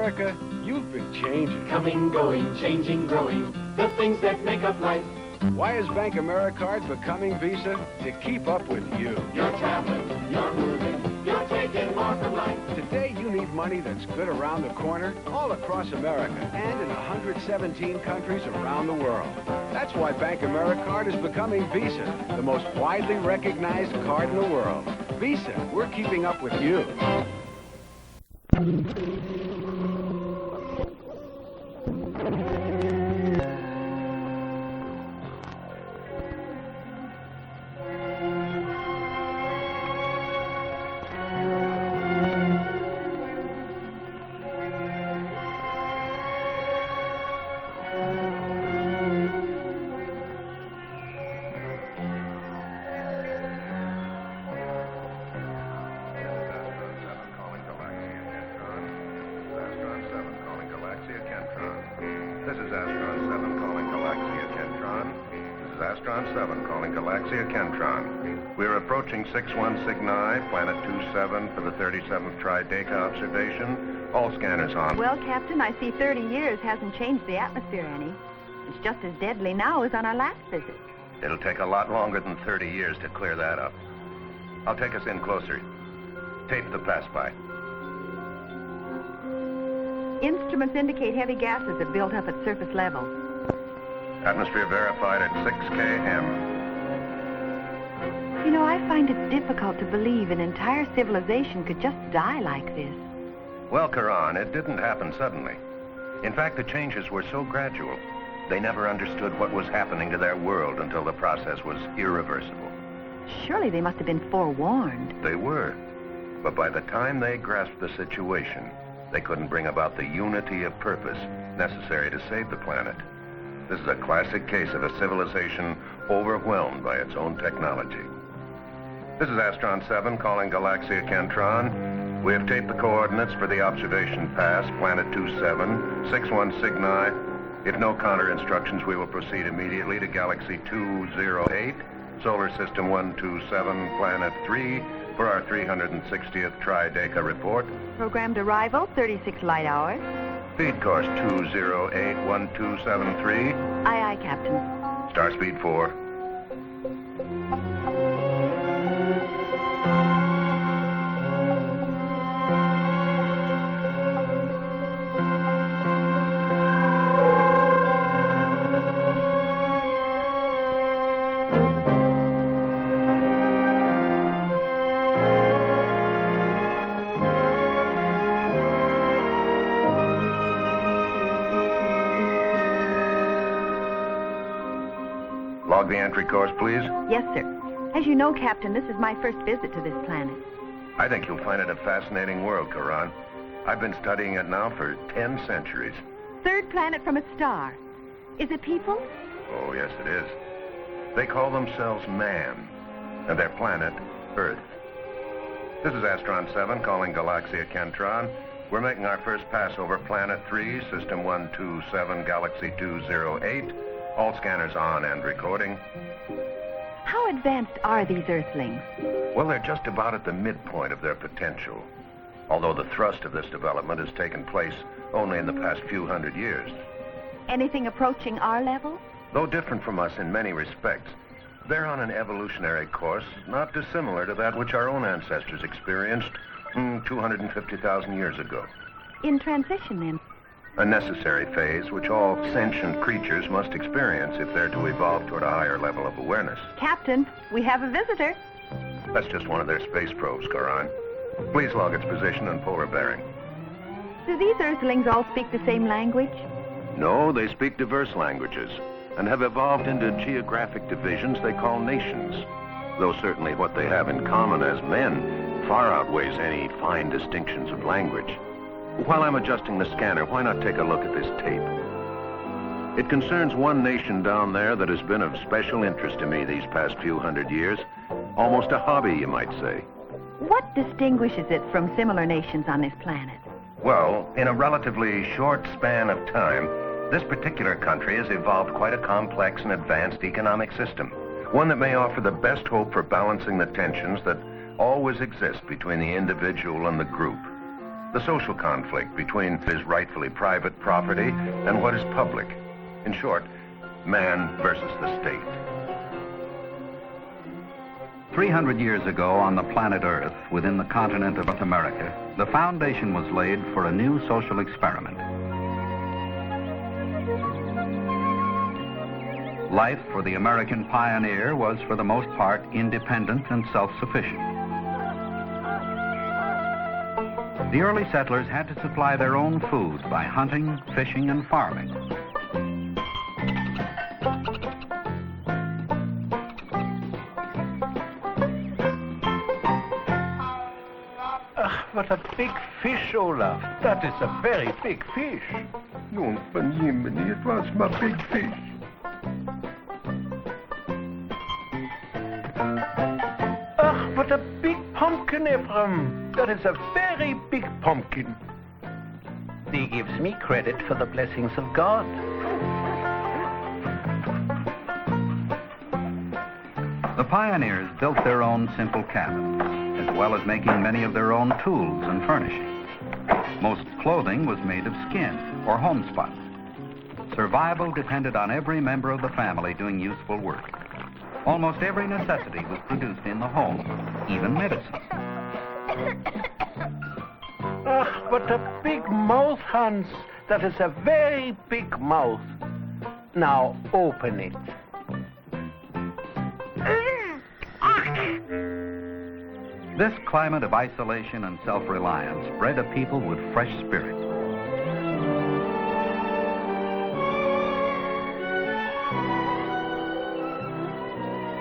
America, you've been changing. Coming, going, changing, growing, the things that make up life. Why is Bank AmeriCard becoming Visa? To keep up with you. You're traveling, you're moving, you're taking more from life. Today you need money that's good around the corner, all across America, and in 117 countries around the world. That's why Bank AmeriCard is becoming Visa, the most widely recognized card in the world. Visa, we're keeping up with you. We're approaching 61 Cygni, planet 27 for the 37th Trideca observation. All scanners on. Well, Captain, I see 30 years hasn't changed the atmosphere any. It's just as deadly now as on our last visit. It'll take a lot longer than 30 years to clear that up. I'll take us in closer. Tape the pass-by. Instruments indicate heavy gases have built up at surface level. Atmosphere verified at 6 km. You know, I find it difficult to believe an entire civilization could just die like this. Well, Karan, it didn't happen suddenly. In fact, the changes were so gradual, they never understood what was happening to their world until the process was irreversible. Surely they must have been forewarned. They were. But by the time they grasped the situation, they couldn't bring about the unity of purpose necessary to save the planet. This is a classic case of a civilization overwhelmed by its own technology. This is Astron 7 calling Galaxia Kentron. We have taped the coordinates for the observation pass, planet 27, 61 Cygni. If no counter instructions, we will proceed immediately to Galaxy 208, Solar System 127, planet 3, for our 360th Trideca report. Programmed arrival, 36 light hours. Speed course 208-1273. Aye, aye, Captain. Star speed 4. Log the entry course, please. Yes, sir. As you know, Captain, this is my first visit to this planet. I think you'll find it a fascinating world, Karan. I've been studying it now for 10 centuries. Third planet from a star. Is it people? Oh, yes, it is. They call themselves man, and their planet, Earth. This is Astron 7 calling Galaxia Kentron. We're making our first pass over Planet 3, System 127, Galaxy 208. All scanners on and recording. How advanced are these Earthlings? Well, they're just about at the midpoint of their potential. Although the thrust of this development has taken place only in the past few hundred years. Anything approaching our level? Though different from us in many respects, they're on an evolutionary course not dissimilar to that which our own ancestors experienced 250,000 years ago. In transition, then? A necessary phase which all sentient creatures must experience if they're to evolve toward a higher level of awareness. Captain, we have a visitor. That's just one of their space probes, Karan. Please log its position and polar bearing. Do these Earthlings all speak the same language? No, they speak diverse languages and have evolved into geographic divisions they call nations. Though certainly what they have in common as men far outweighs any fine distinctions of language. While I'm adjusting the scanner, why not take a look at this tape? It concerns one nation down there that has been of special interest to me these past few hundred years. Almost a hobby, you might say. What distinguishes it from similar nations on this planet? Well, in a relatively short span of time, this particular country has evolved quite a complex and advanced economic system. One that may offer the best hope for balancing the tensions that always exist between the individual and the group. the social conflict between what is rightfully private property and what is public. In short, man versus the state. 300 years ago on the planet Earth, within the continent of North America, the foundation was laid for a new social experiment. Life for the American pioneer was, for the most part, independent and self-sufficient. The early settlers had to supply their own food by hunting, fishing, and farming. What a big fish, Olaf. That is a very big fish. No, Van Jiminy, it was my big fish. What a big pumpkin, Ephraim. That is a very big pumpkin. Thee gives me credit for the blessings of God. The pioneers built their own simple cabins, as well as making many of their own tools and furnishings. Most clothing was made of skin or homespun. Survival depended on every member of the family doing useful work. Almost every necessity was produced in the home, even medicine. What a big mouth, Hans. That is a very big mouth. Now open it. This climate of isolation and self-reliance bred a people with fresh spirit.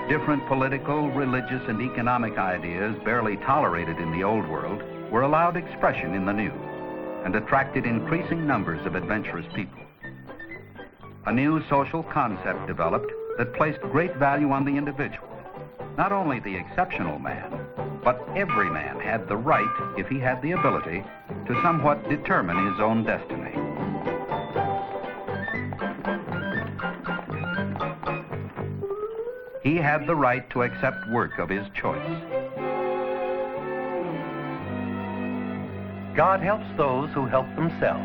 Different political, religious, and economic ideas barely tolerated in the old world were allowed expression in the new and attracted increasing numbers of adventurous people. A new social concept developed that placed great value on the individual. Not only the exceptional man, but every man had the right, if he had the ability, to somewhat determine his own destiny. He had the right to accept work of his choice. God helps those who help themselves.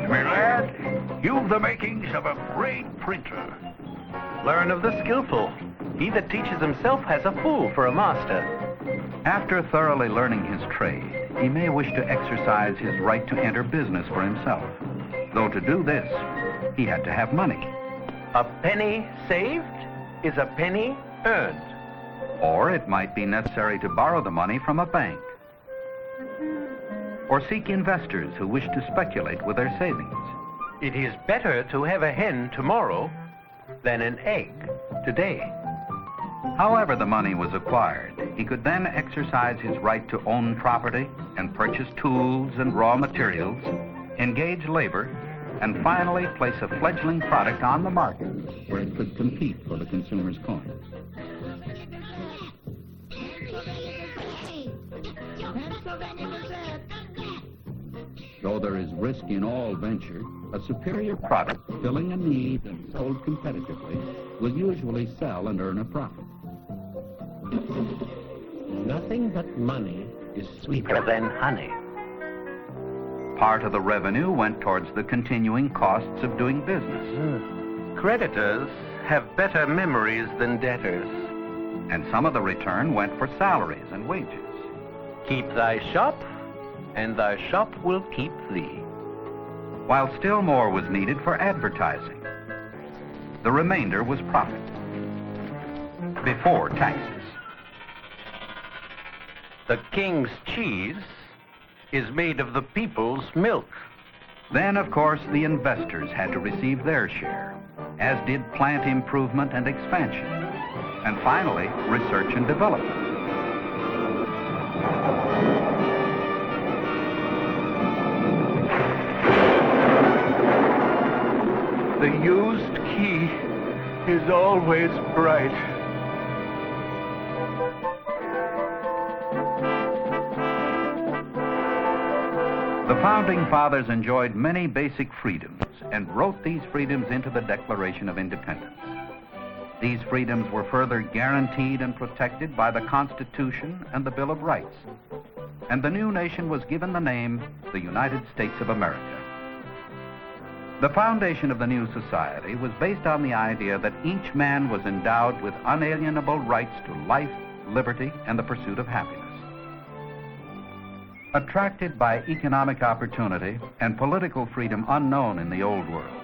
My lad, you've the makings of a great printer. Learn of the skillful. He that teaches himself has a fool for a master. After thoroughly learning his trade, he may wish to exercise his right to enter business for himself. Though to do this, he had to have money. A penny saved is a penny earned. Or it might be necessary to borrow the money from a bank. Or seek investors who wish to speculate with their savings. It is better to have a hen tomorrow than an egg today. However the money was acquired, he could then exercise his right to own property and purchase tools and raw materials, engage labor, and finally place a fledgling product on the market where it could compete for the consumer's coin. Though there is risk in all venture, a superior product filling a need and sold competitively will usually sell and earn a profit. Nothing but money is sweeter than honey. Part of the revenue went towards the continuing costs of doing business. Creditors have better memories than debtors. And some of the return went for salaries and wages. Keep thy shop, and thy shop will keep thee. While still more was needed for advertising. The remainder was profit. Before taxes. The king's cheese is made of the people's milk. Then, of course, the investors had to receive their share, as did plant improvement and expansion, and finally, research and development. The used key is always bright. The Founding Fathers enjoyed many basic freedoms and wrote these freedoms into the Declaration of Independence. These freedoms were further guaranteed and protected by the Constitution and the Bill of Rights. And the new nation was given the name the United States of America. The foundation of the new society was based on the idea that each man was endowed with unalienable rights to life, liberty, and the pursuit of happiness. Attracted by economic opportunity and political freedom unknown in the old world,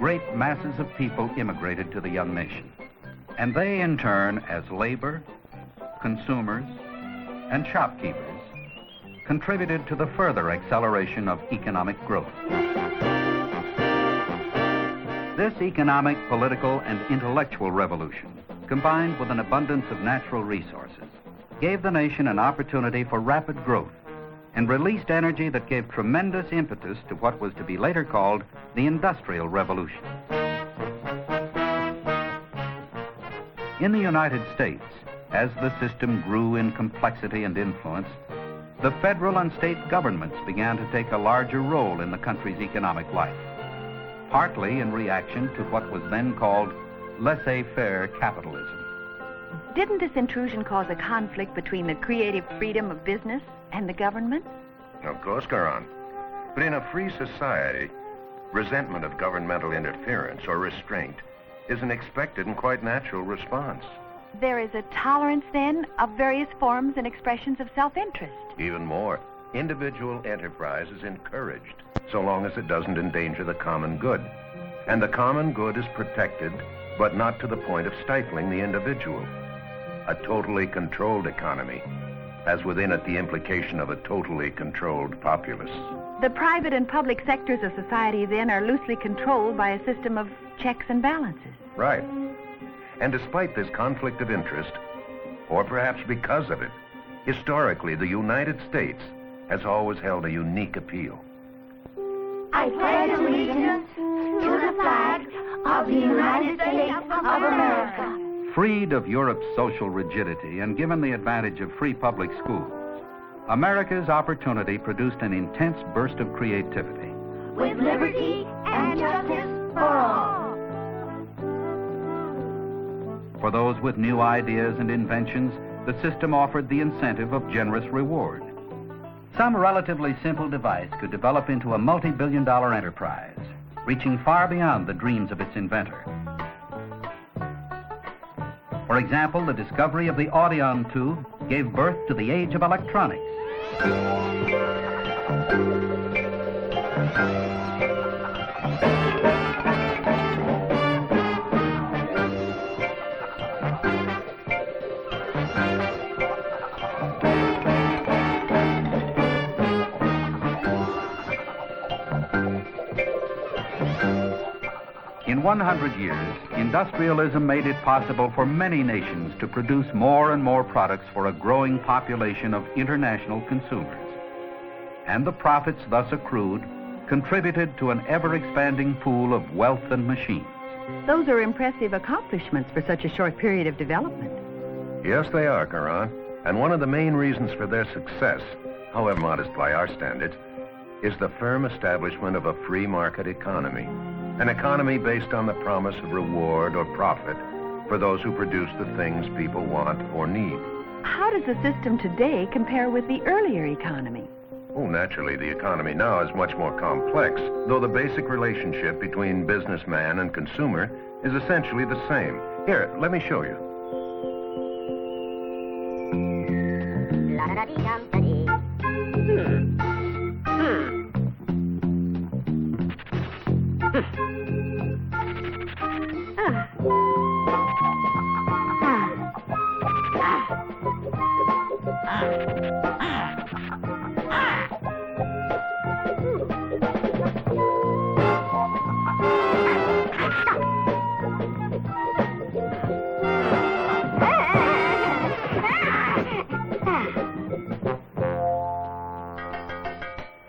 great masses of people immigrated to the young nation. And they, in turn, as labor, consumers, and shopkeepers, contributed to the further acceleration of economic growth. This economic, political, and intellectual revolution, combined with an abundance of natural resources, gave the nation an opportunity for rapid growth and released energy that gave tremendous impetus to what was to be later called the Industrial Revolution. In the United States, as the system grew in complexity and influence, the federal and state governments began to take a larger role in the country's economic life, partly in reaction to what was then called laissez-faire capitalism. Didn't this intrusion cause a conflict between the creative freedom of business and the government? Of course, Caron. But in a free society, resentment of governmental interference or restraint is an expected and quite natural response. There is a tolerance, then, of various forms and expressions of self-interest. Even more, individual enterprise is encouraged, so long as it doesn't endanger the common good. And the common good is protected, but not to the point of stifling the individual. A totally controlled economy has within it the implication of a totally controlled populace. The private and public sectors of society, then, are loosely controlled by a system of checks and balances. Right. And despite this conflict of interest, or perhaps because of it, historically, the United States has always held a unique appeal. I pledge allegiance to the flag of the United States of America. Freed of Europe's social rigidity and given the advantage of free public schools, America's opportunity produced an intense burst of creativity. With liberty and justice for all. For those with new ideas and inventions, the system offered the incentive of generous reward. Some relatively simple device could develop into a multi-billion-dollar enterprise, reaching far beyond the dreams of its inventor. For example, the discovery of the Audion tube gave birth to the age of electronics. In 100 years, industrialism made it possible for many nations to produce more and more products for a growing population of international consumers. And the profits thus accrued contributed to an ever-expanding pool of wealth and machines. Those are impressive accomplishments for such a short period of development. Yes, they are, Caron. And one of the main reasons for their success, however modest by our standards, is the firm establishment of a free market economy. An economy based on the promise of reward or profit for those who produce the things people want or need. How does the system today compare with the earlier economy? Oh, naturally, the economy now is much more complex, though the basic relationship between businessman and consumer is essentially the same. Here, let me show you.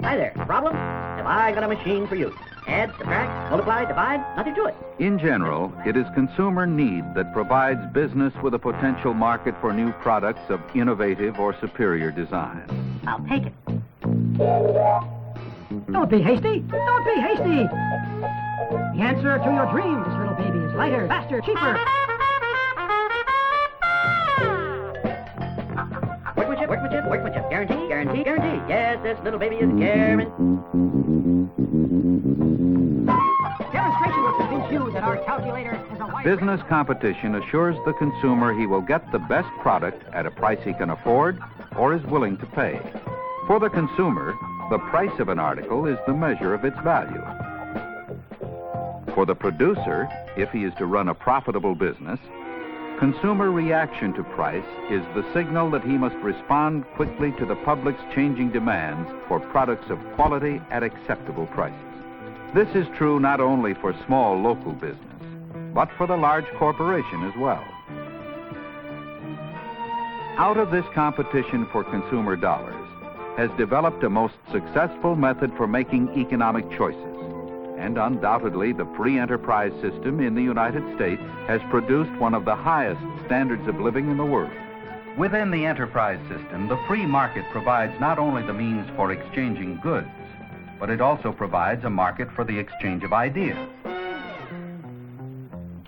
Hi there. Problem? Have I got a machine for you? Add, subtract, multiply, divide, nothing to it. In general, it is consumer need that provides business with a potential market for new products of innovative or superior design. I'll take it. Don't be hasty. Don't be hasty. The answer to your dreams, little baby, is lighter, faster, cheaper. Guarantee, guarantee. Yes, this little baby is guaranteed. Demonstration will convince you that our calculator has a wide... Business competition assures the consumer he will get the best product at a price he can afford or is willing to pay. For the consumer, the price of an article is the measure of its value. For the producer, if he is to run a profitable business, consumer reaction to price is the signal that he must respond quickly to the public's changing demands for products of quality at acceptable prices. This is true not only for small local business, but for the large corporation as well. Out of this competition for consumer dollars has developed a most successful method for making economic choices. And undoubtedly, the free enterprise system in the United States has produced one of the highest standards of living in the world. Within the enterprise system, the free market provides not only the means for exchanging goods, but it also provides a market for the exchange of ideas.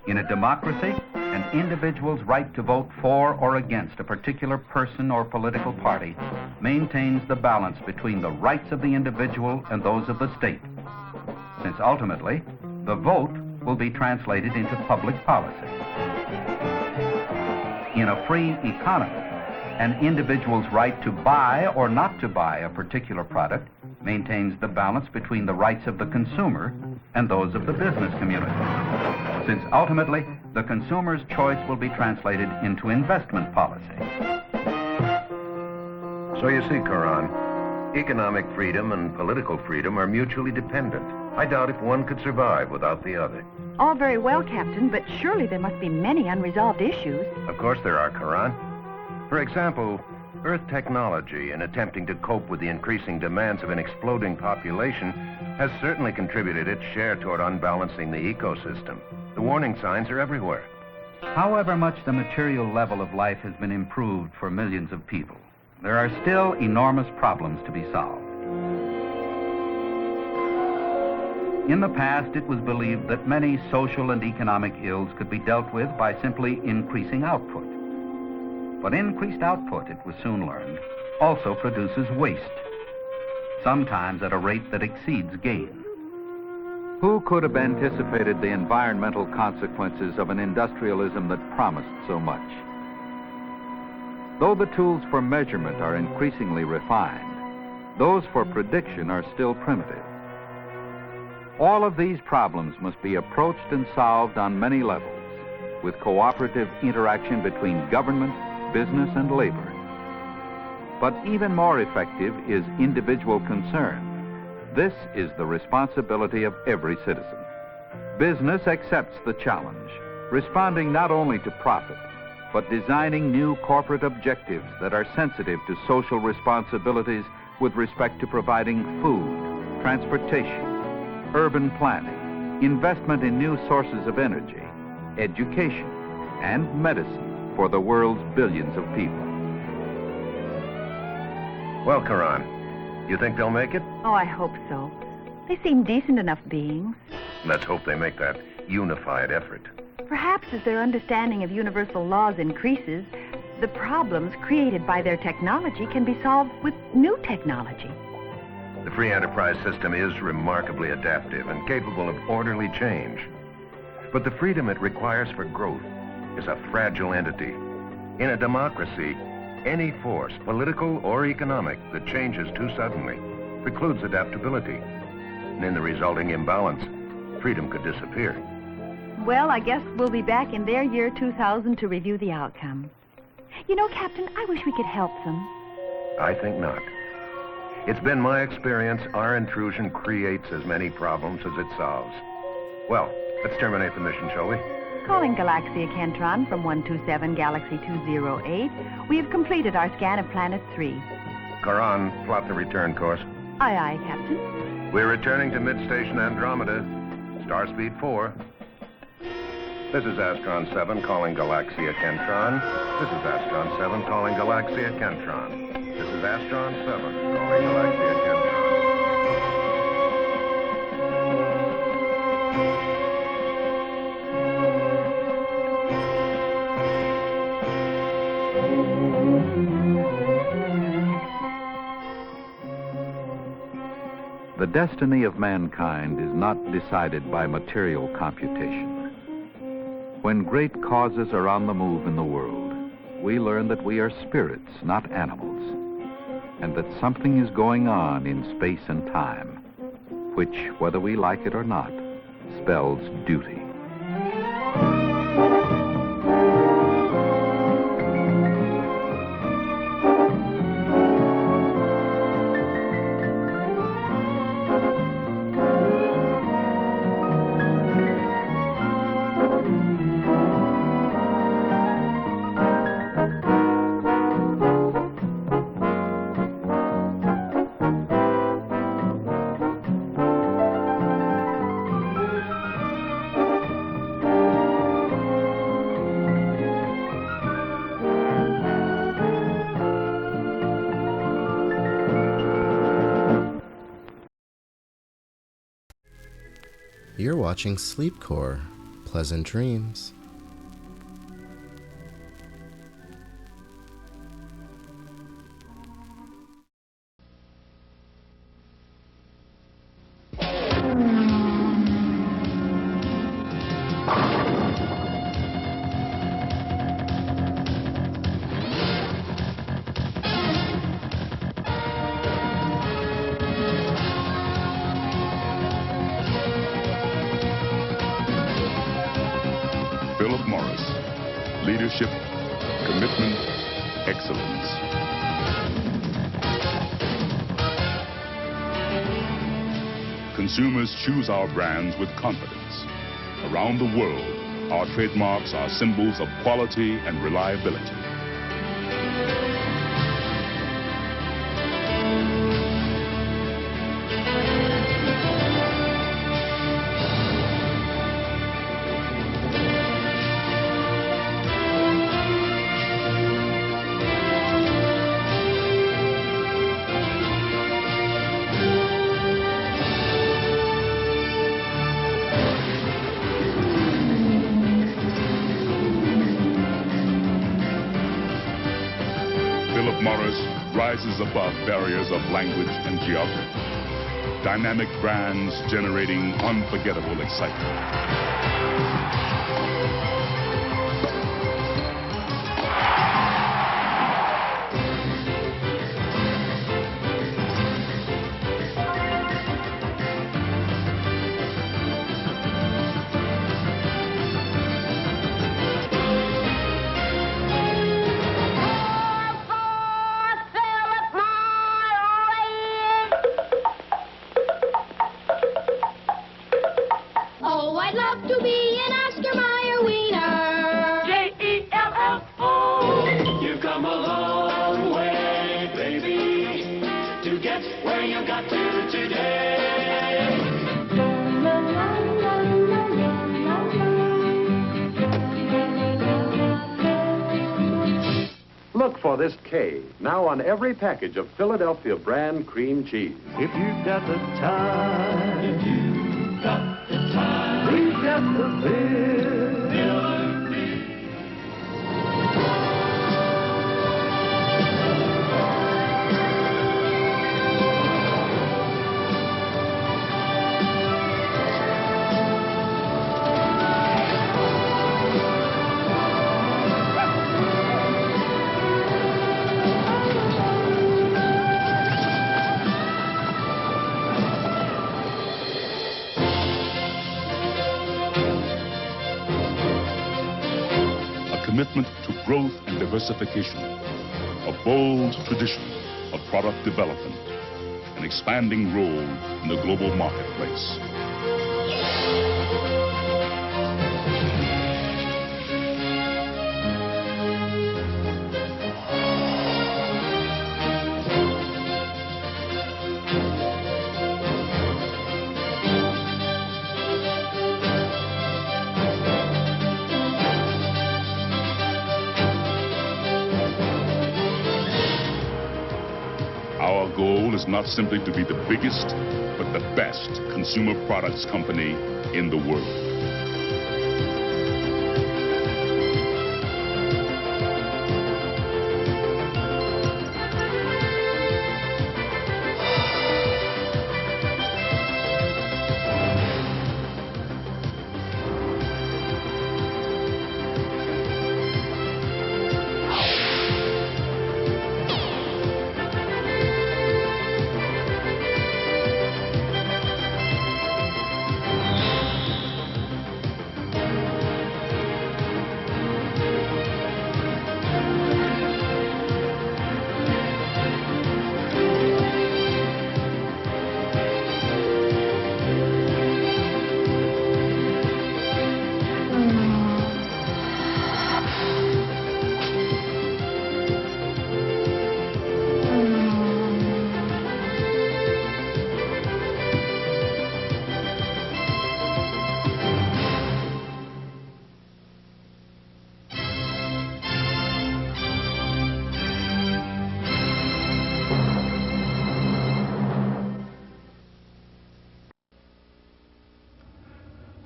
In a democracy, an individual's right to vote for or against a particular person or political party maintains the balance between the rights of the individual and those of the state, since ultimately, the vote will be translated into public policy. In a free economy, an individual's right to buy or not to buy a particular product maintains the balance between the rights of the consumer and those of the business community, since ultimately, the consumer's choice will be translated into investment policy. So you see, Karan, economic freedom and political freedom are mutually dependent. I doubt if one could survive without the other. All very well, Captain, but surely there must be many unresolved issues. Of course there are, Karan. For example, Earth technology, in attempting to cope with the increasing demands of an exploding population, has certainly contributed its share toward unbalancing the ecosystem. The warning signs are everywhere. However much the material level of life has been improved for millions of people, there are still enormous problems to be solved. In the past, it was believed that many social and economic ills could be dealt with by simply increasing output. But increased output, it was soon learned, also produces waste, sometimes at a rate that exceeds gain. Who could have anticipated the environmental consequences of an industrialism that promised so much? Though the tools for measurement are increasingly refined, those for prediction are still primitive. All of these problems must be approached and solved on many levels, with cooperative interaction between government, business, and labor. But even more effective is individual concern. This is the responsibility of every citizen. Business accepts the challenge, responding not only to profit, but designing new corporate objectives that are sensitive to social responsibilities with respect to providing food, transportation, urban planning, investment in new sources of energy, education, and medicine for the world's billions of people. Well, Karan, you think they'll make it? Oh, I hope so. They seem decent enough beings. Let's hope they make that unified effort. Perhaps as their understanding of universal laws increases, the problems created by their technology can be solved with new technology. The free enterprise system is remarkably adaptive and capable of orderly change. But the freedom it requires for growth is a fragile entity. In a democracy, any force, political or economic, that changes too suddenly precludes adaptability. And in the resulting imbalance, freedom could disappear. Well, I guess we'll be back in their year 2000 to review the outcome. You know, Captain, I wish we could help them. I think not. It's been my experience our intrusion creates as many problems as it solves. Well, let's terminate the mission, shall we? Calling Galaxia Kentron from 127 Galaxy 208. We have completed our scan of Planet 3. Karan, plot the return course. Aye, aye, Captain. We're returning to mid-station Andromeda. Star speed 4. This is Astron 7 calling Galaxia Kentron. This is Astron 7 calling Galaxia Kentron. This is Astron 7 calling Galaxia Kentron. The destiny of mankind is not decided by material computation. When great causes are on the move in the world, we learn that we are spirits, not animals, and that something is going on in space and time, which, whether we like it or not, spells duty. You're watching Sleepcore. Pleasant dreams. Philip Morris. Leadership, commitment, excellence. Consumers choose our brands with confidence. Around the world, our trademarks are symbols of quality and reliability. Philip Morris rises above barriers of language and geography. Dynamic brands generating unforgettable excitement. Oh, I'd love to be an Oscar Mayer wiener. J-E-L-L-O. You've come a long way, baby, to get where you got to today. Look for this K, now on every package of Philadelphia brand cream cheese. If you've got the time, if you've got the time, we've got the bill. Commitment to growth and diversification, a bold tradition of product development, an expanding role in the global marketplace. Our goal is not simply to be the biggest, but the best consumer products company in the world.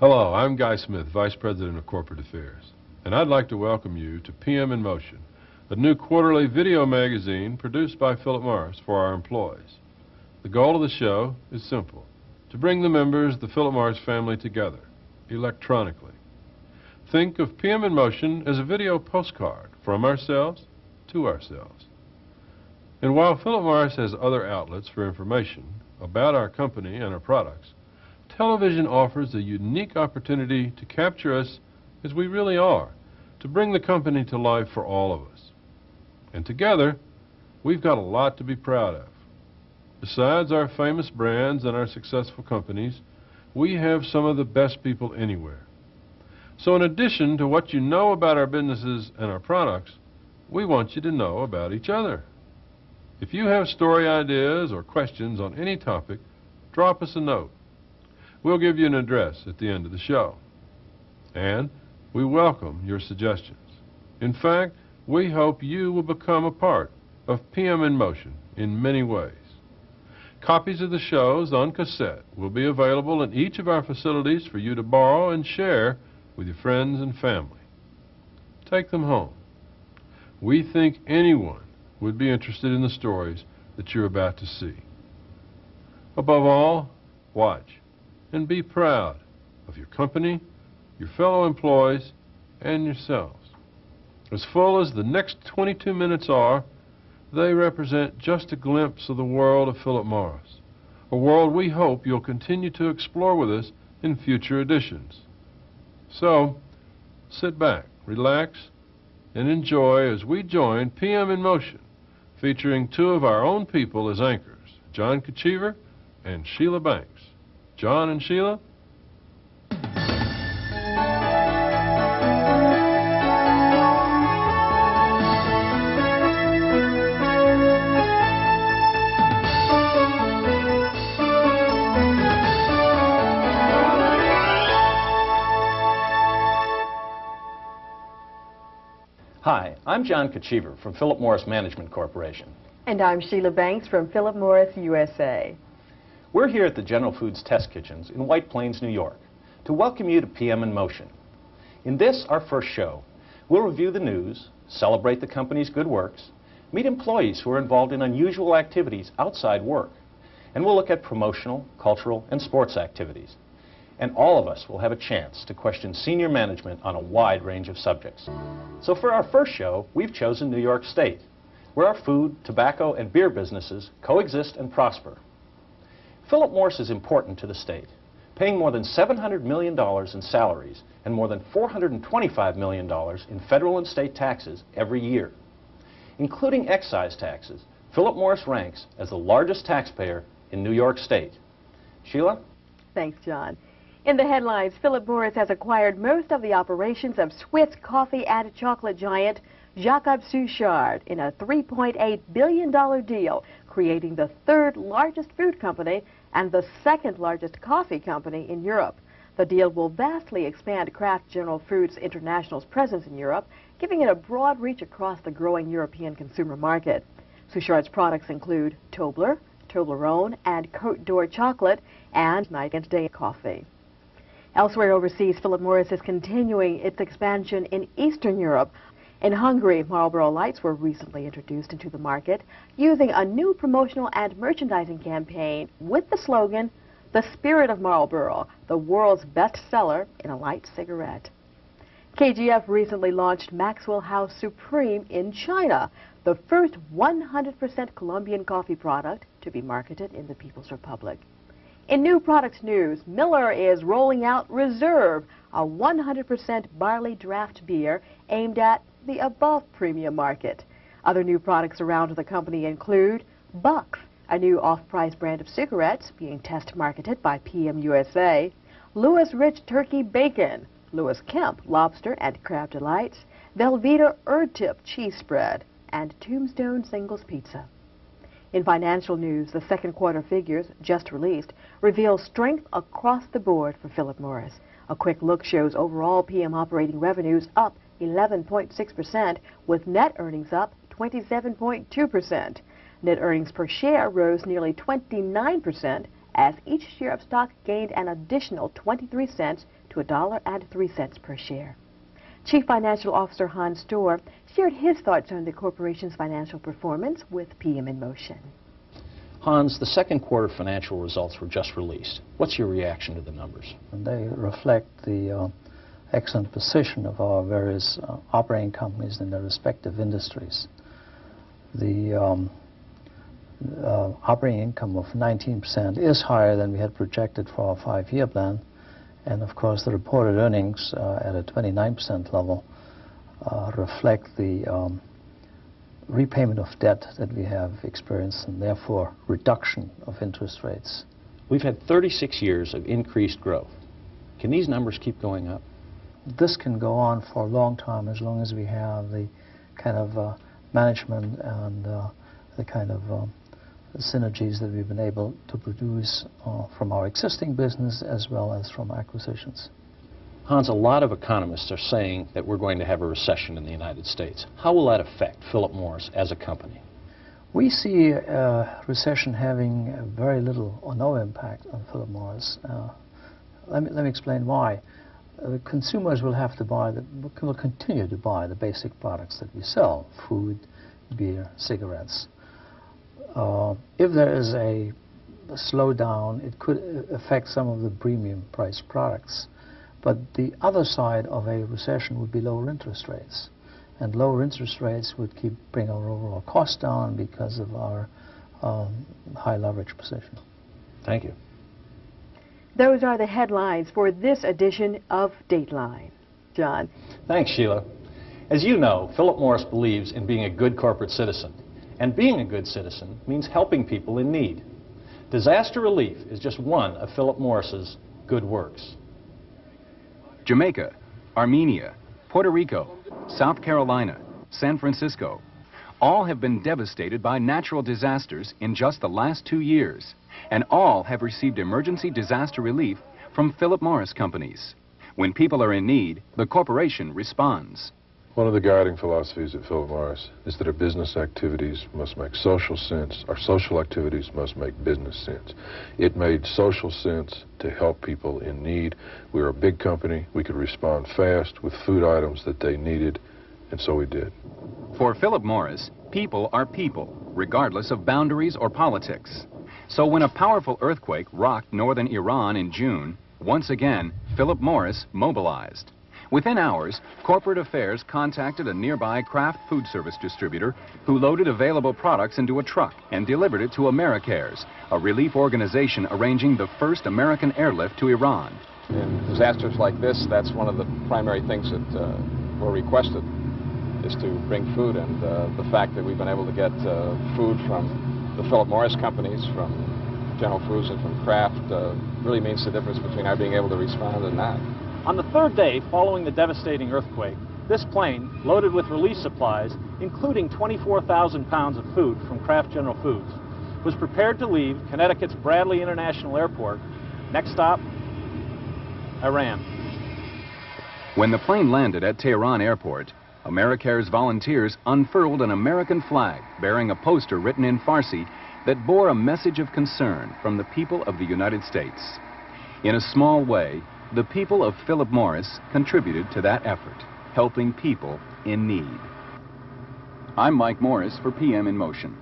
Hello, I'm Guy Smith, Vice President of Corporate Affairs, and I'd like to welcome you to PM in Motion, a new quarterly video magazine produced by Philip Morris for our employees. The goal of the show is simple: to bring the members of the Philip Morris family together, electronically. Think of PM in Motion as a video postcard from ourselves to ourselves. And while Philip Morris has other outlets for information about our company and our products, television offers a unique opportunity to capture us as we really are, to bring the company to life for all of us. And together, we've got a lot to be proud of. Besides our famous brands and our successful companies, we have some of the best people anywhere. So in addition to what you know about our businesses and our products, we want you to know about each other. If you have story ideas or questions on any topic, drop us a note. We'll give you an address at the end of the show. And we welcome your suggestions. In fact, we hope you will become a part of PM in Motion in many ways. Copies of the shows on cassette will be available in each of our facilities for you to borrow and share with your friends and family. Take them home. We think anyone would be interested in the stories that you're about to see. Above all, watch and be proud of your company, your fellow employees, and yourselves. As full as the next 22 minutes are, they represent just a glimpse of the world of Philip Morris, a world we hope you'll continue to explore with us in future editions. So, sit back, relax, and enjoy as we join PM in Motion, featuring two of our own people as anchors, John Kachiver and Sheila Banks. John and Sheila? Hi, I'm John Kachiver from Philip Morris Management Corporation. And I'm Sheila Banks from Philip Morris USA. We're here at the General Foods Test Kitchens in White Plains, New York, to welcome you to PM in Motion. In this, our first show, we'll review the news, celebrate the company's good works, meet employees who are involved in unusual activities outside work, and we'll look at promotional, cultural, and sports activities. And all of us will have a chance to question senior management on a wide range of subjects. So for our first show, we've chosen New York State, where our food, tobacco, and beer businesses coexist and prosper. Philip Morris is important to the state, paying more than $700 million in salaries and more than $425 million in federal and state taxes every year. Including excise taxes, Philip Morris ranks as the largest taxpayer in New York State. Sheila? Thanks, John. In the headlines, Philip Morris has acquired most of the operations of Swiss coffee and chocolate giant Jacob Suchard in a $3.8 billion deal, creating the third largest food company and the second largest coffee company in Europe. The deal will vastly expand Kraft General Foods International's presence in Europe, giving it a broad reach across the growing European consumer market. Suchard's products include Tobler, Toblerone, and Côte d'Or chocolate, and night and day coffee. Elsewhere overseas, Philip Morris is continuing its expansion in Eastern Europe. In Hungary, Marlboro Lights were recently introduced into the market using a new promotional and merchandising campaign with the slogan, "The Spirit of Marlboro, the world's best seller in a light cigarette." KGF recently launched Maxwell House Supreme in China, the first 100% Colombian coffee product to be marketed in the People's Republic. In new products news, Miller is rolling out Reserve, a 100% barley draft beer aimed at the above premium market. Other new products around the company include Bucks, a new off-price brand of cigarettes being test marketed by PM USA, Lewis Rich Turkey Bacon, Lewis Kemp Lobster and Crab Delights, Velveeta Erd-Tip Cheese Spread, and Tombstone Singles Pizza. In financial news, the second quarter figures, just released, reveal strength across the board for Philip Morris. A quick look shows overall PM operating revenues up 11.6%, with net earnings up 27.2%. Net earnings per share rose nearly 29%, as each share of stock gained an additional 23 cents to $1.03 per share. Chief Financial Officer Hans Storr shared his thoughts on the corporation's financial performance with PM in Motion. Hans, the second quarter financial results were just released. What's your reaction to the numbers? They reflect the excellent position of our various operating companies in their respective industries. The operating income of 19% is higher than we had projected for our 5-year plan. And of course, the reported earnings at a 29% level reflect the repayment of debt that we have experienced and therefore reduction of interest rates. We've had 36 years of increased growth. Can these numbers keep going up? This can go on for a long time as long as we have the kind of management and the kind of synergies that we've been able to produce from our existing business as well as from acquisitions. Hans, a lot of economists are saying that we're going to have a recession in the United States. How will that affect Philip Morris as a company? We see a recession having very little or no impact on Philip Morris. Let me explain why. Consumers will have to will continue to buy the basic products that we sell: food, beer, cigarettes. If there is a slowdown, it could affect some of the premium priced products. But the other side of a recession would be lower interest rates. And lower interest rates would bring our overall costs down because of our high leverage position. Thank you. Those are the headlines for this edition of Dateline. John. Thanks, Sheila. As you know, Philip Morris believes in being a good corporate citizen. And being a good citizen means helping people in need. Disaster relief is just one of Philip Morris's good works. Jamaica, Armenia, Puerto Rico, South Carolina, San Francisco, all have been devastated by natural disasters in just the last 2 years, and all have received emergency disaster relief from Philip Morris companies. When people are in need, the corporation responds. One of the guiding philosophies at Philip Morris is that our business activities must make social sense. Our social activities must make business sense. It made social sense to help people in need. We were a big company. We could respond fast with food items that they needed, and so we did. For Philip Morris, people are people, regardless of boundaries or politics. So when a powerful earthquake rocked northern Iran in June, once again, Philip Morris mobilized. Within hours, corporate affairs contacted a nearby Kraft food service distributor who loaded available products into a truck and delivered it to AmeriCares, a relief organization arranging the first American airlift to Iran. In disasters like this, that's one of the primary things that were requested, is to bring food, and the fact that we've been able to get food from the Philip Morris companies, from General Foods and from Kraft, really means the difference between our being able to respond and not. On the third day following the devastating earthquake, this plane, loaded with relief supplies, including 24,000 pounds of food from Kraft General Foods, was prepared to leave Connecticut's Bradley International Airport. Next stop, Iran. When the plane landed at Tehran Airport, AmeriCares volunteers unfurled an American flag bearing a poster written in Farsi that bore a message of concern from the people of the United States. In a small way, the people of Philip Morris contributed to that effort, helping people in need. I'm Mike Morris for PM in Motion.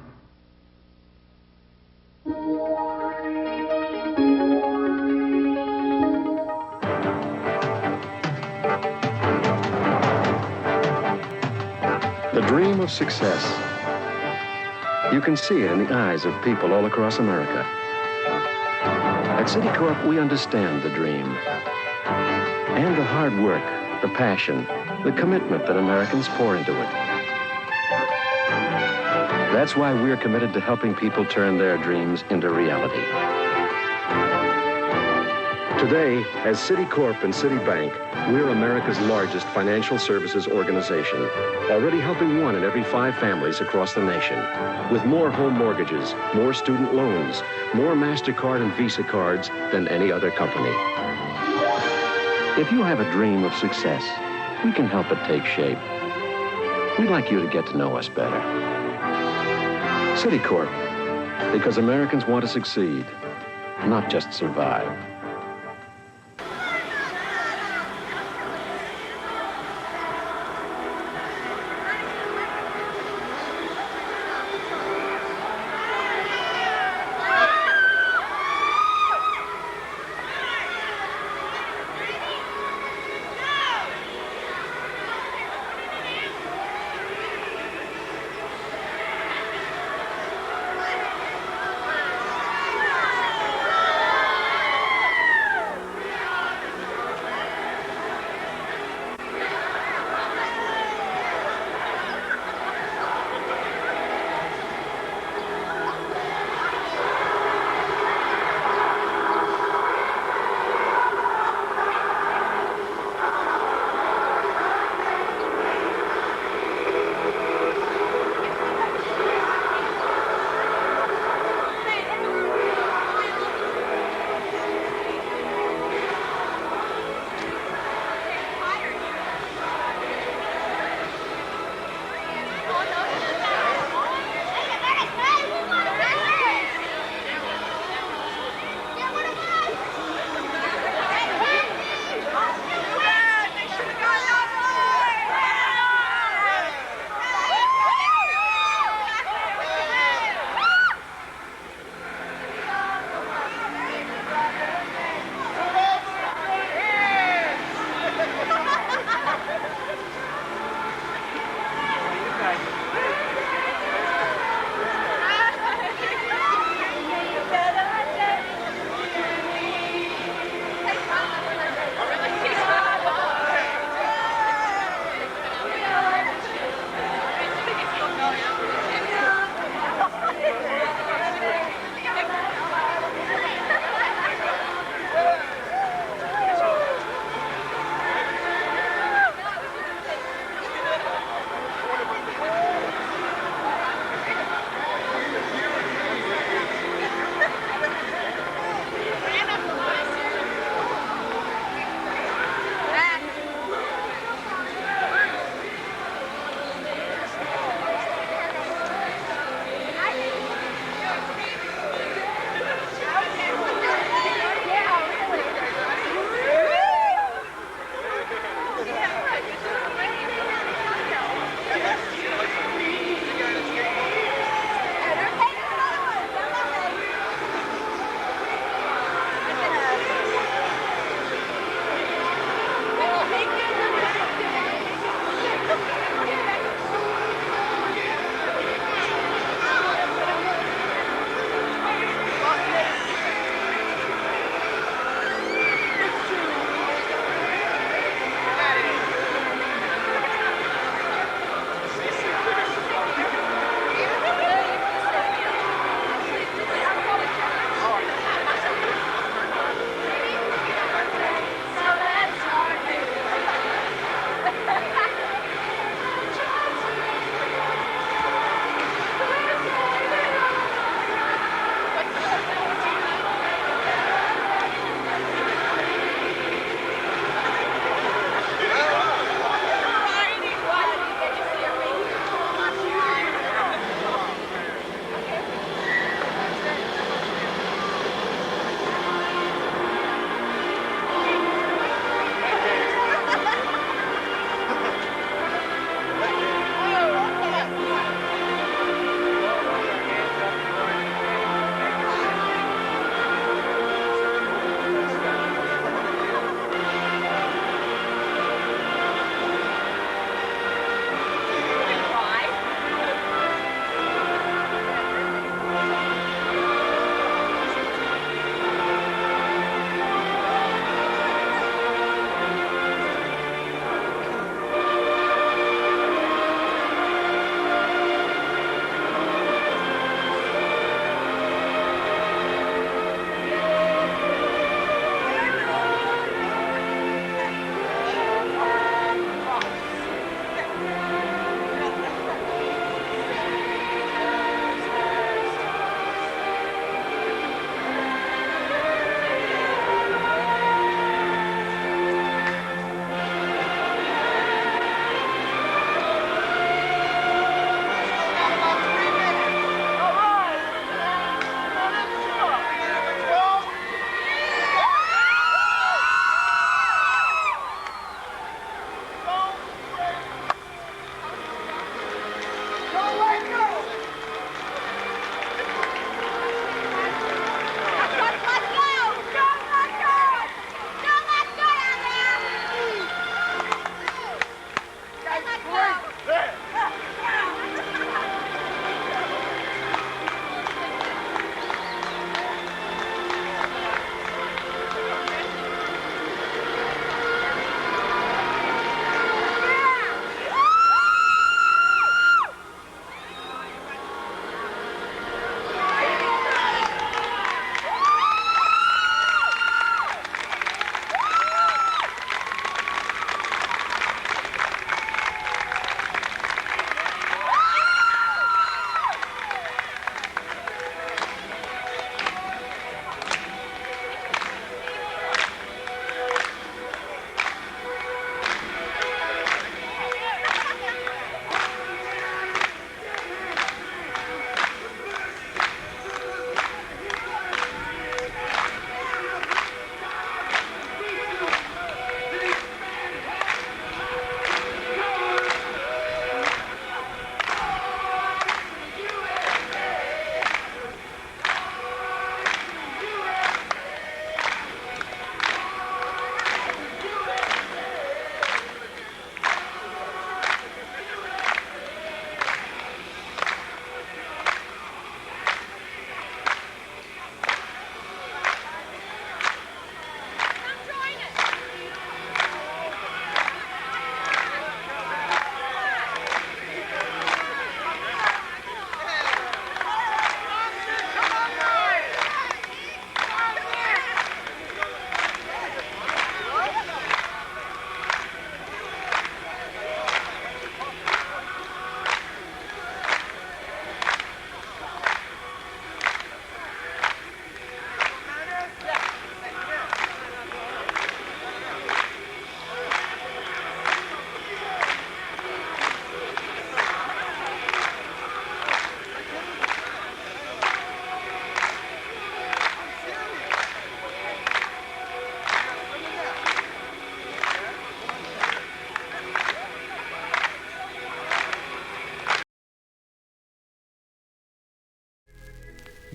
The dream of success. You can see it in the eyes of people all across America. At Citicorp, we understand the dream. And the hard work, the passion, the commitment that Americans pour into it. That's why we're committed to helping people turn their dreams into reality. Today, as Citicorp and Citibank, we're America's largest financial services organization, already helping 1 in every 5 families across the nation, with more home mortgages, more student loans, more MasterCard and Visa cards than any other company. If you have a dream of success, we can help it take shape. We'd like you to get to know us better. Citicorp, because Americans want to succeed, not just survive.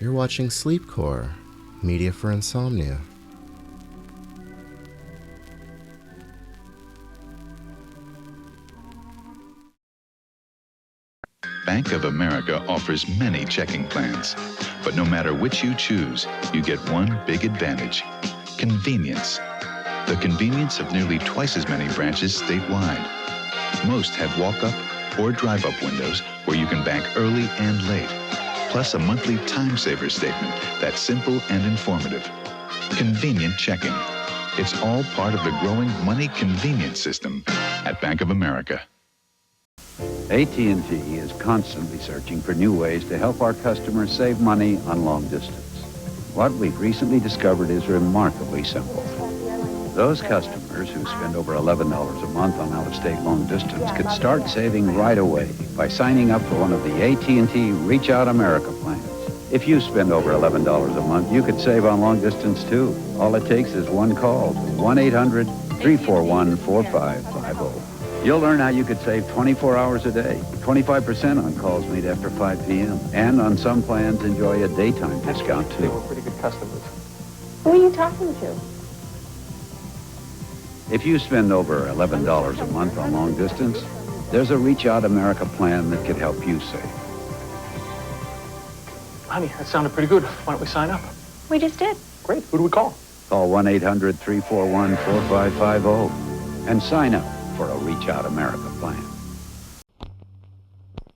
You're watching Sleepcore, media for insomnia. Bank of America offers many checking plans, but no matter which you choose, you get one big advantage: convenience. The convenience of nearly twice as many branches statewide. Most have walk-up or drive-up windows where you can bank early and late, plus a monthly time-saver statement that's simple and informative. Convenient checking. It's all part of the growing money convenience system at Bank of America. AT&T is constantly searching for new ways to help our customers save money on long distance. What we've recently discovered is remarkably simple. Those customers who spend over $11 a month on out-of-state long distance could start saving right away by signing up for one of the AT&T Reach Out America plans. If you spend over $11 a month, you could save on long distance too. All it takes is one call to 1-800-341-4550. You'll learn how you could save 24 hours a day, 25% on calls made after 5 p.m. And on some plans, enjoy a daytime discount too. We're pretty good customers. Who are you talking to? If you spend over $11 a month on long distance, there's a Reach Out America plan that could help you save. Honey, that sounded pretty good. Why don't we sign up? We just did. Great. Who do we call? Call 1-800-341-4550 and sign up for a Reach Out America plan.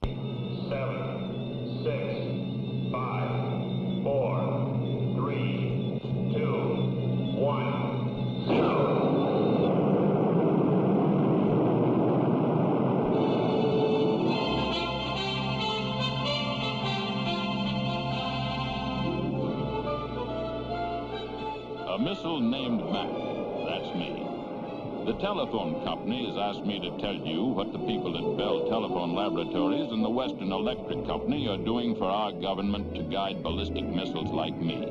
7, 6, 5, 4, 3, 2, 1, 0. A missile named Mac. That's me. The telephone company has asked me to tell you what the people at Bell Telephone Laboratories and the Western Electric Company are doing for our government to guide ballistic missiles like me.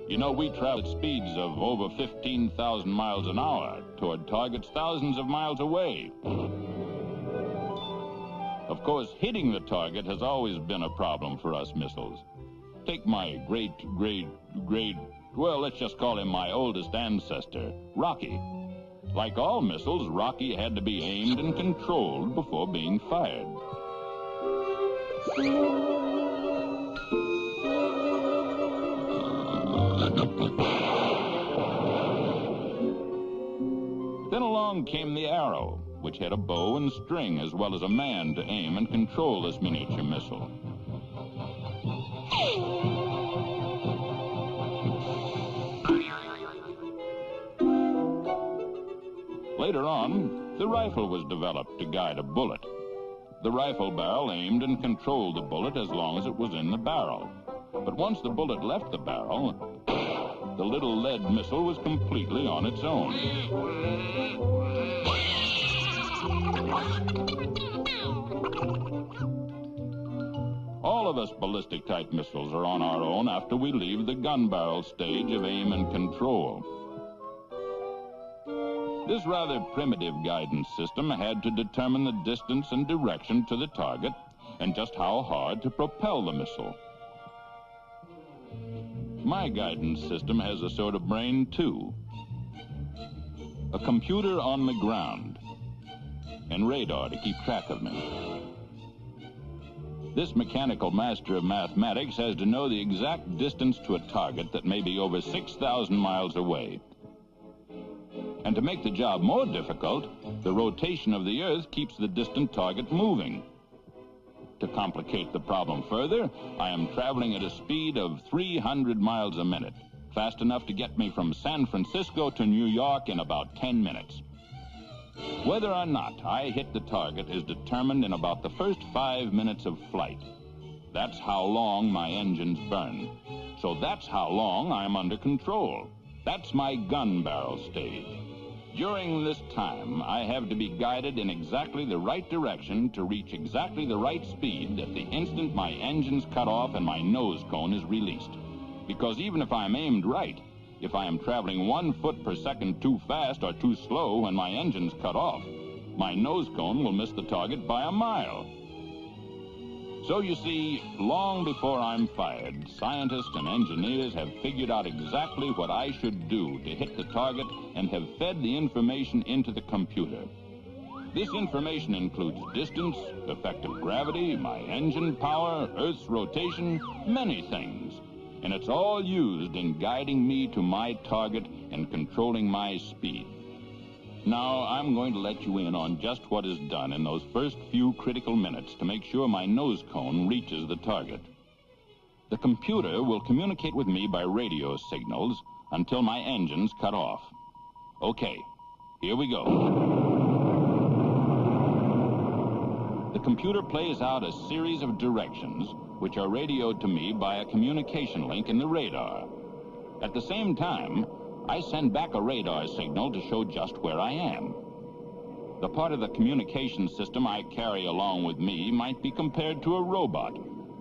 You know, we travel at speeds of over 15,000 miles an hour toward targets thousands of miles away. Of course, hitting the target has always been a problem for us missiles. Take my well, let's just call him my oldest ancestor, Rocky. Like all missiles, Rocky had to be aimed and controlled before being fired. Then along came the arrow, which had a bow and string as well as a man to aim and control this miniature missile. Later on, the rifle was developed to guide a bullet. The rifle barrel aimed and controlled the bullet as long as it was in the barrel. But once the bullet left the barrel, the little lead missile was completely on its own. All of us ballistic-type missiles are on our own after we leave the gun barrel stage of aim and control. This rather primitive guidance system had to determine the distance and direction to the target and just how hard to propel the missile. My guidance system has a sort of brain, too. A computer on the ground and radar to keep track of me. This mechanical master of mathematics has to know the exact distance to a target that may be over 6,000 miles away. And to make the job more difficult, the rotation of the Earth keeps the distant target moving. To complicate the problem further, I am traveling at a speed of 300 miles a minute, fast enough to get me from San Francisco to New York in about 10 minutes. Whether or not I hit the target is determined in about the first 5 minutes of flight. That's how long my engines burn. So that's how long I'm under control. That's my gun barrel stage. During this time, I have to be guided in exactly the right direction to reach exactly the right speed at the instant my engine's cut off and my nose cone is released. Because even if I'm aimed right, if I am traveling 1 foot per second too fast or too slow when my engine's cut off, my nose cone will miss the target by a mile. So you see, long before I'm fired, scientists and engineers have figured out exactly what I should do to hit the target and have fed the information into the computer. This information includes distance, effective gravity, my engine power, Earth's rotation, many things. And it's all used in guiding me to my target and controlling my speed. Now, I'm going to let you in on just what is done in those first few critical minutes to make sure my nose cone reaches the target. The computer will communicate with me by radio signals until my engine's cut off. Okay, here we go. The computer plays out a series of directions which are radioed to me by a communication link in the radar. At the same time, I send back a radar signal to show just where I am. The part of the communication system I carry along with me might be compared to a robot,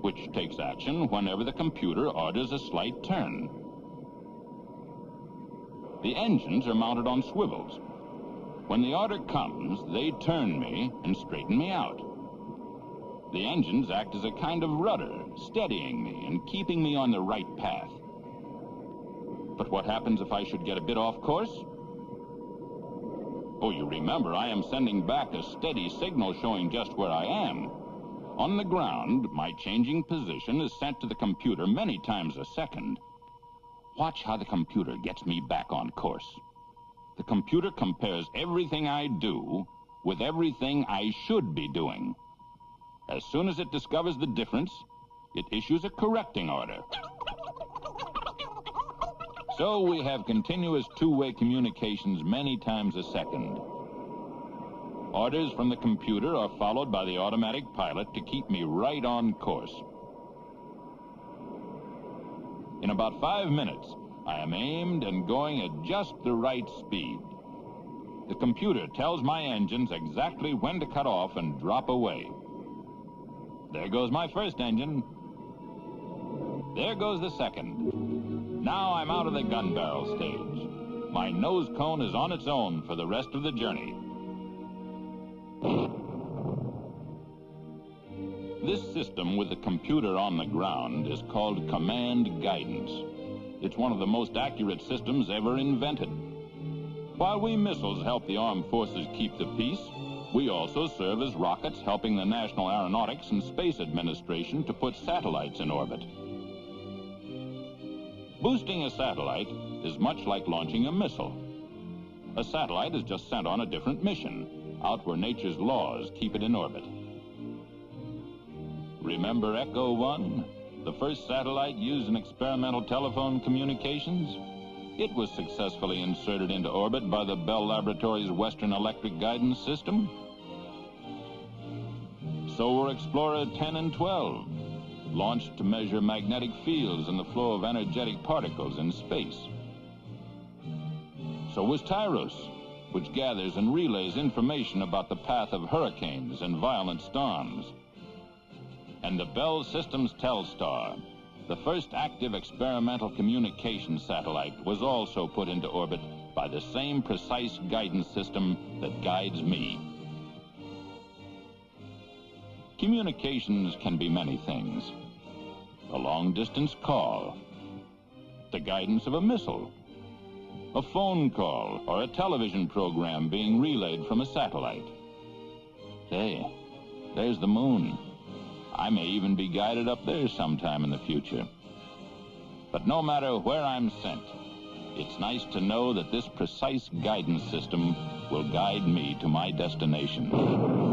which takes action whenever the computer orders a slight turn. The engines are mounted on swivels. When the order comes, they turn me and straighten me out. The engines act as a kind of rudder, steadying me and keeping me on the right path. But what happens if I should get a bit off course? Oh, you remember, I am sending back a steady signal showing just where I am. On the ground, my changing position is sent to the computer many times a second. Watch how the computer gets me back on course. The computer compares everything I do with everything I should be doing. As soon as it discovers the difference, it issues a correcting order. So we have continuous two-way communications many times a second. Orders from the computer are followed by the automatic pilot to keep me right on course. In about 5 minutes, I am aimed and going at just the right speed. The computer tells my engines exactly when to cut off and drop away. There goes my first engine. There goes the second. Now I'm out of the gun barrel stage. My nose cone is on its own for the rest of the journey. This system with the computer on the ground is called command guidance. It's one of the most accurate systems ever invented. While we missiles help the armed forces keep the peace, we also serve as rockets helping the National Aeronautics and Space Administration to put satellites in orbit. Boosting a satellite is much like launching a missile. A satellite is just sent on a different mission, out where nature's laws keep it in orbit. Remember Echo 1, the first satellite used in experimental telephone communications? It was successfully inserted into orbit by the Bell Laboratories Western Electric Guidance System. So were Explorer 10 and 12, launched to measure magnetic fields and the flow of energetic particles in space. So was Tyros, which gathers and relays information about the path of hurricanes and violent storms. And the Bell Systems Telstar, the first active experimental communication satellite, was also put into orbit by the same precise guidance system that guides me. Communications can be many things. A long-distance call, the guidance of a missile, a phone call, or a television program being relayed from a satellite. Hey, there's the moon. I may even be guided up there sometime in the future. But no matter where I'm sent, it's nice to know that this precise guidance system will guide me to my destination.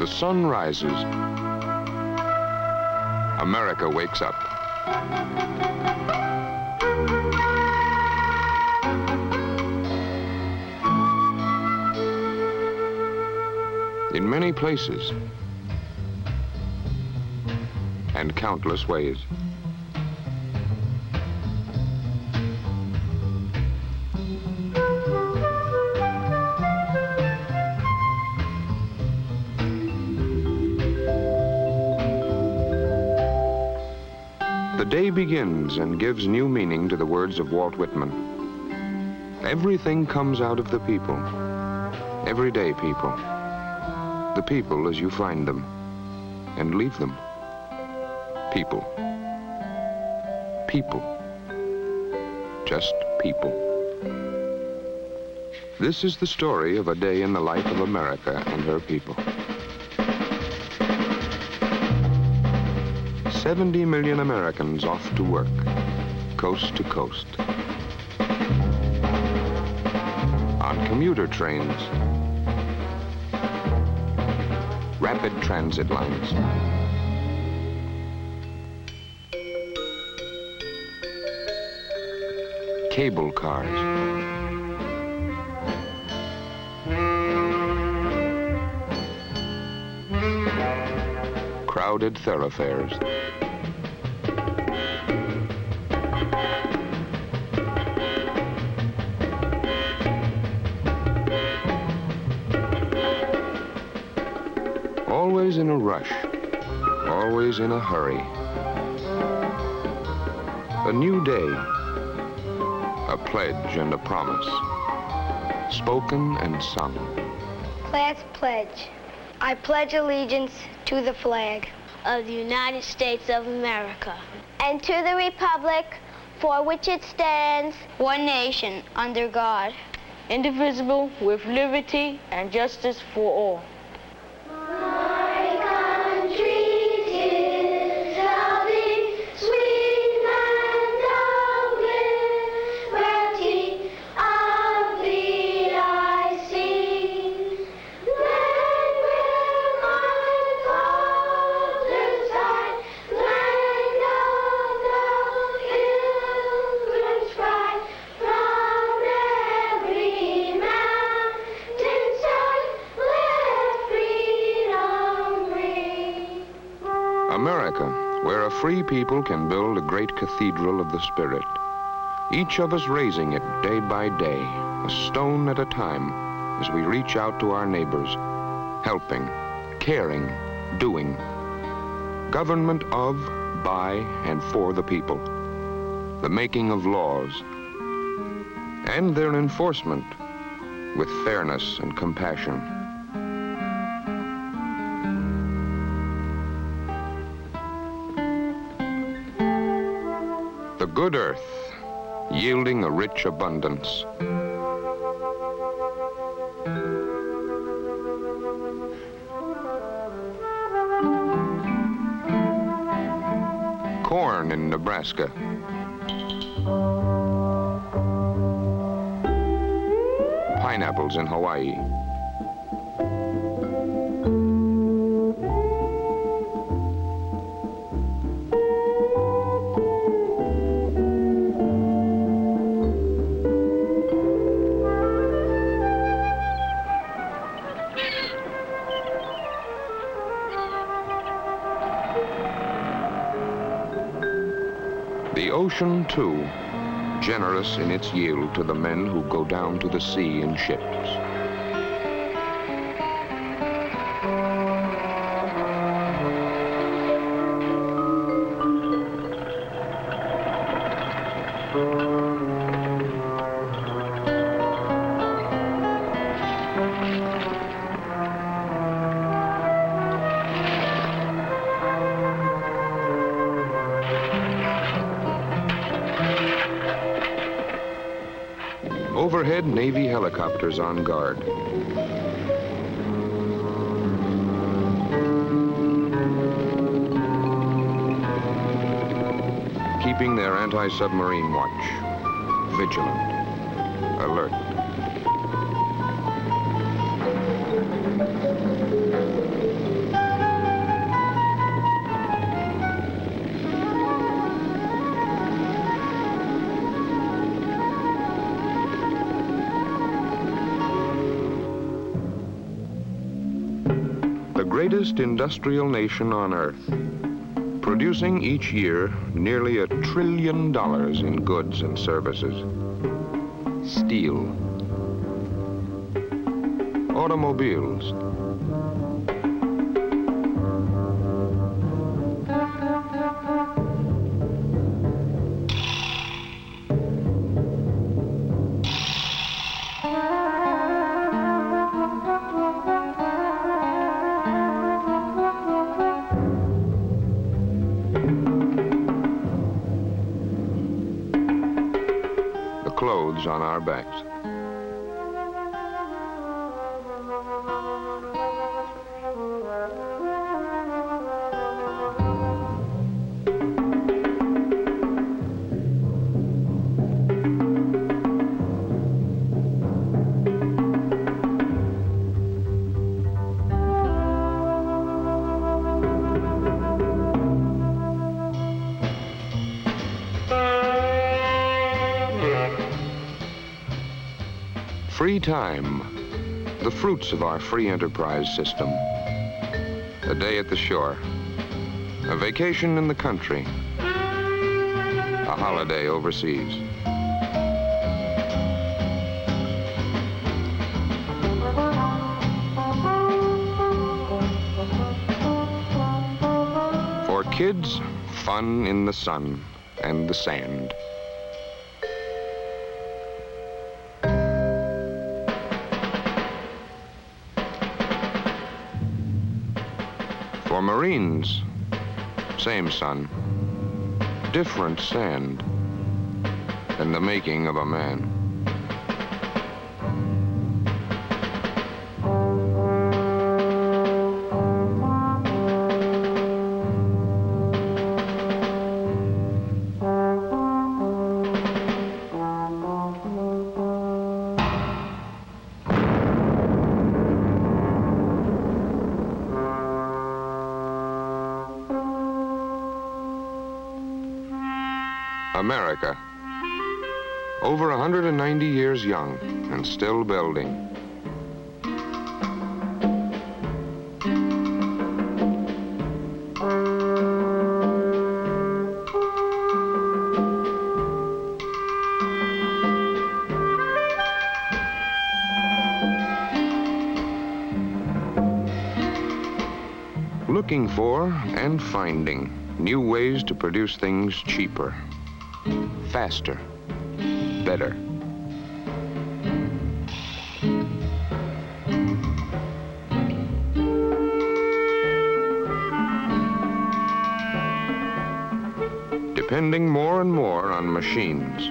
The sun rises, America wakes up. In many places and countless ways. The day begins and gives new meaning to the words of Walt Whitman. Everything comes out of the people, everyday people. The people as you find them and leave them. People. People. Just people. This is the story of a day in the life of America and her people. 70 million Americans off to work, coast to coast. On commuter trains, rapid transit lines. Cable cars. Crowded thoroughfares. Always in a rush, always in a hurry. A new day, a pledge and a promise, spoken and sung. Class pledge. I pledge allegiance to the flag of the United States of America and to the republic for which it stands, one nation, under God, indivisible, with liberty and justice for all. America, where a free people can build a great cathedral of the spirit, each of us raising it day by day, a stone at a time, as we reach out to our neighbors, helping, caring, doing. Government of, by, and for the people. The making of laws, and their enforcement with fairness and compassion. The good earth, yielding a rich abundance. Corn in Nebraska. Pineapples in Hawaii. The ocean, too, generous in its yield to the men who go down to the sea in ships. Overhead, Navy helicopters on guard. Keeping their anti-submarine watch. Vigilant. Alert. greatest industrial nation on earth, producing each year nearly $1 trillion in goods and services. Steel, automobiles, clothes on our backs. Free time, the fruits of our free enterprise system. A day at the shore, a vacation in the country, a holiday overseas. For kids, fun in the sun and the sand. For Marines, same sun, different sand, and the making of a man. America, over 190 years young and still building. Looking for and finding new ways to produce things cheaper, faster, better. Depending more and more on machines.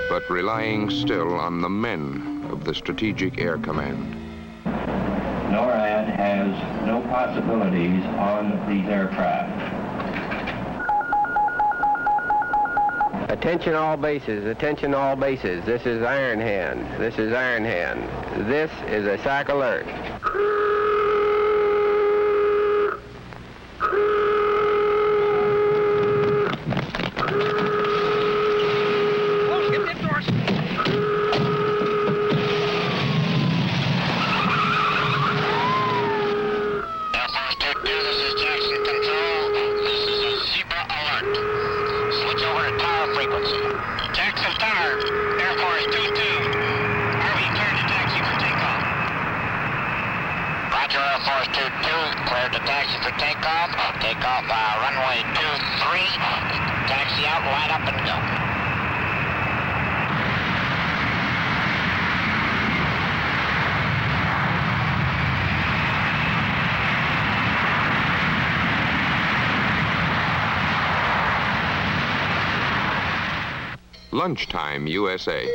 But relying still on the men of the Strategic Air Command. NORAD has no possibilities on these aircraft. Attention all bases, attention all bases. This is Iron Hand, this is Iron Hand. This is a SAC alert. Lunchtime, USA.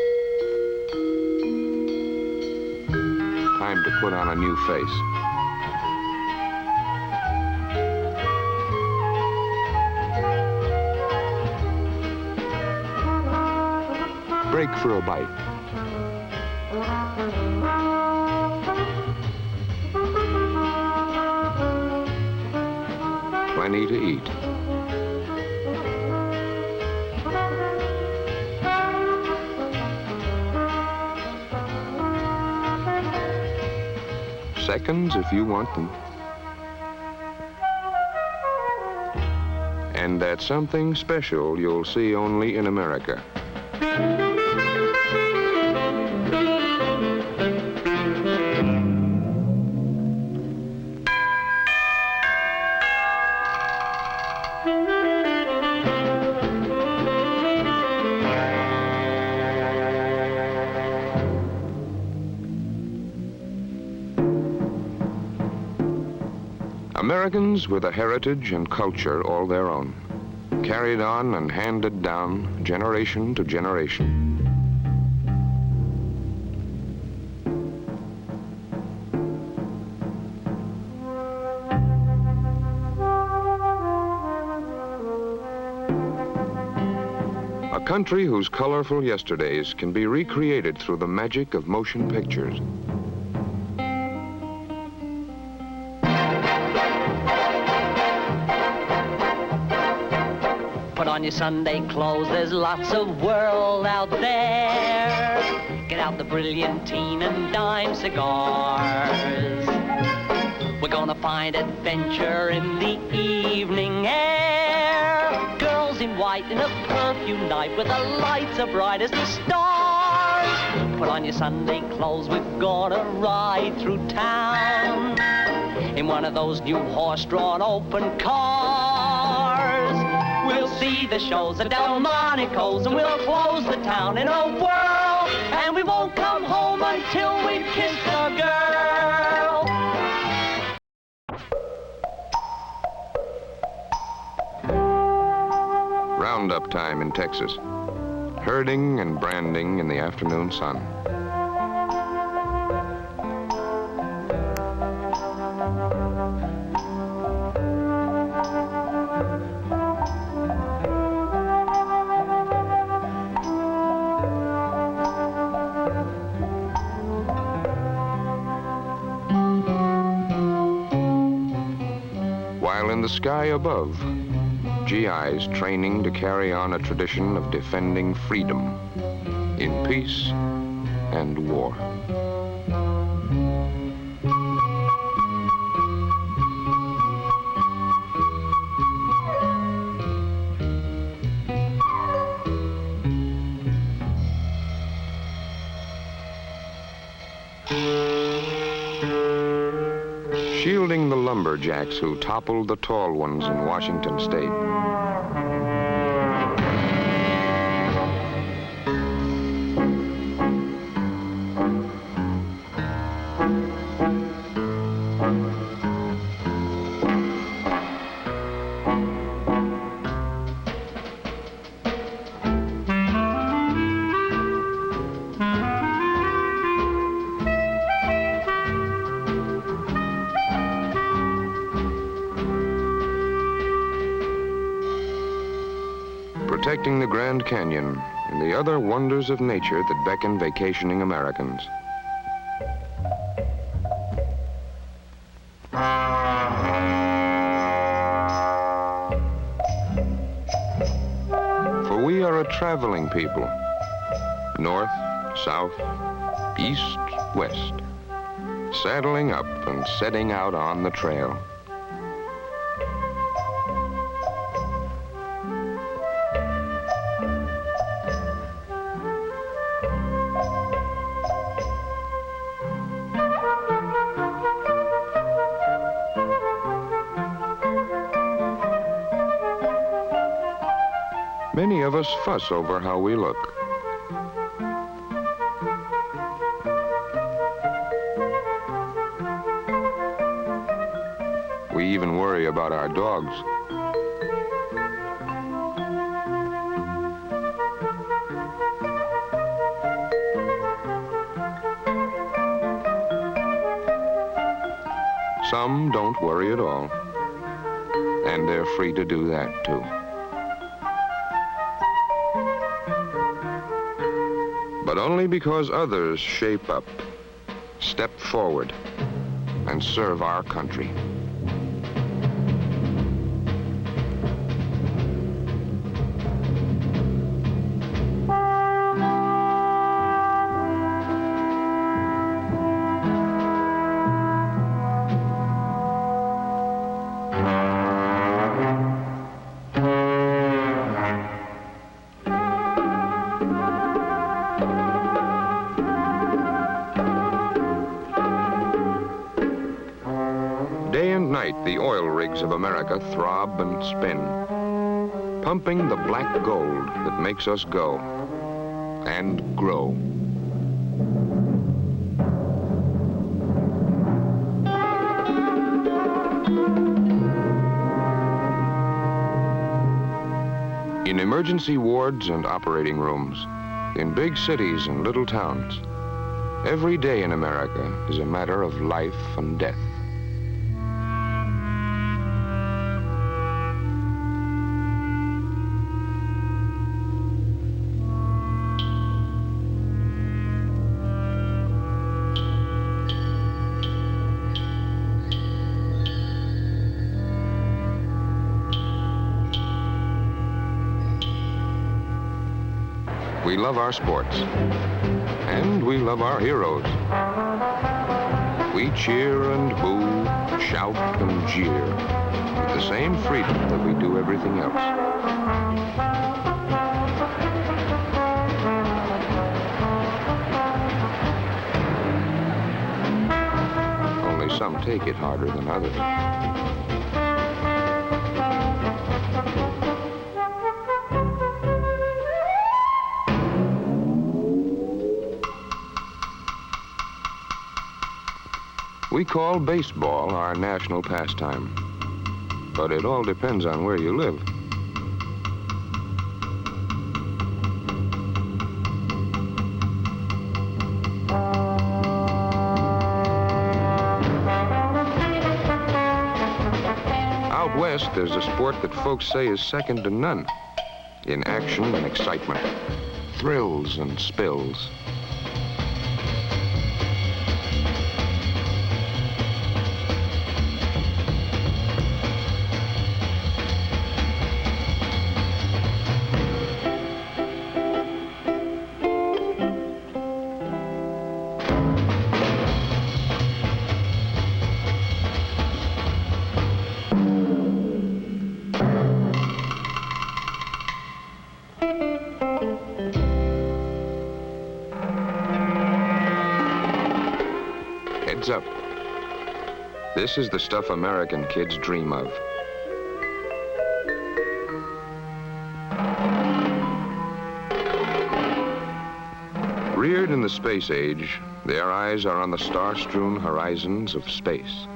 Time to put on a new face. Break for a bite. plenty to eat. Seconds if you want them. And that's something special you'll see only in America. Americans with a heritage and culture all their own, carried on and handed down generation to generation. A country whose colorful yesterdays can be recreated through the magic of motion pictures. Put on your Sunday clothes, there's lots of world out there. Get out the brilliantine and dime cigars. We're gonna find adventure in the evening air. Girls in white in a perfume night with the lights as bright as the stars. Put on your Sunday clothes, we're gonna ride through town in one of those new horse-drawn open cars. We'll see the shows at Delmonico's and we'll close the town in a whirl. And we won't come home until we've kissed a girl. Roundup time in Texas. Herding and branding in the afternoon sun. While in the sky above, GIs training to carry on a tradition of defending freedom in peace and war. Shielding the lumberjacks who toppled the tall ones in Washington State. Protecting the Grand Canyon and the other wonders of nature that beckon vacationing Americans. For we are a traveling people, north, south, east, west, saddling up and setting out on the trail. Many of us fuss over how we look. We even worry about our dogs. Some don't worry at all, and they're free to do that too. But only because others shape up, step forward, and serve our country. the oil rigs of America throb and spin, pumping the black gold that makes us go and grow. In emergency wards and operating rooms, in big cities and little towns, every day in America is a matter of life and death. We love our sports, and we love our heroes. We cheer and boo, shout and jeer, with the same freedom that we do everything else. Only some take it harder than others. We call baseball our national pastime, but it all depends on where you live. Out west, there's a sport that folks say is second to none in action and excitement, thrills and spills. Heads up. This is the stuff American kids dream of. Reared in the space age, their eyes are on the star-strewn horizons of space.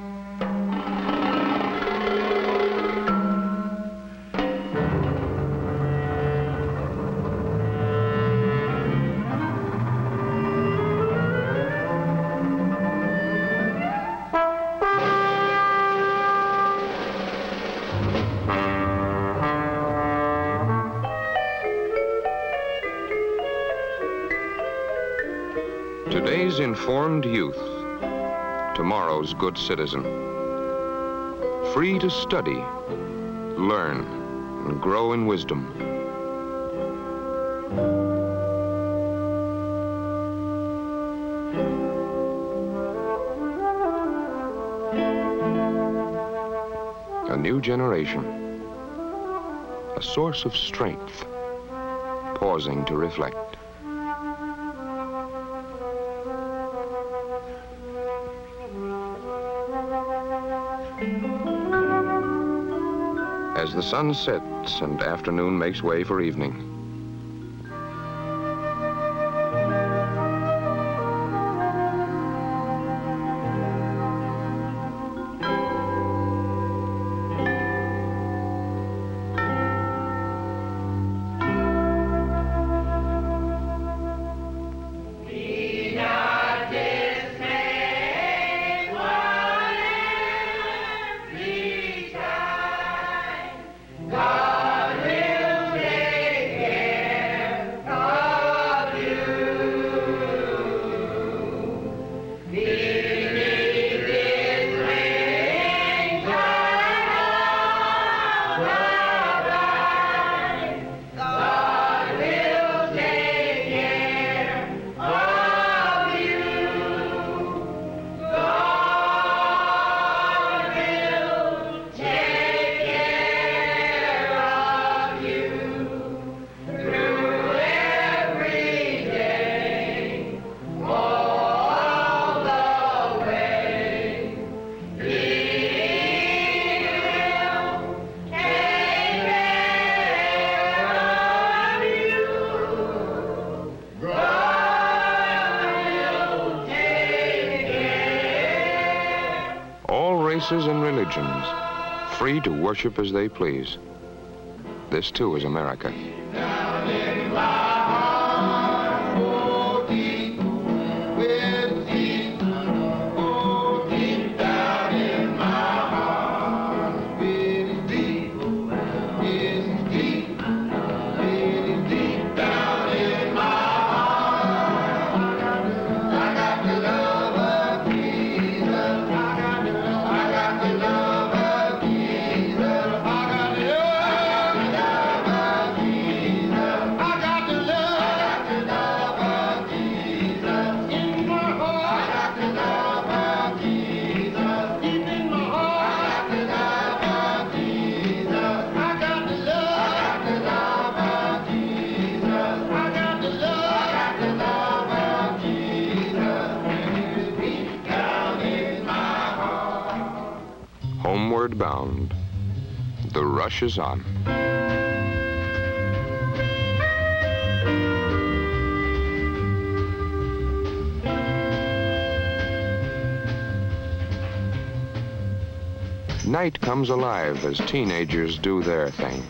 Today's informed youth, tomorrow's good citizen. Free to study, learn, and grow in wisdom. A new generation, a source of strength, pausing to reflect. As the sun sets and afternoon makes way for evening, God will take races and religions, free to worship as they please. This too is America. Homeward bound, the rush is on. Night comes alive as teenagers do their thing.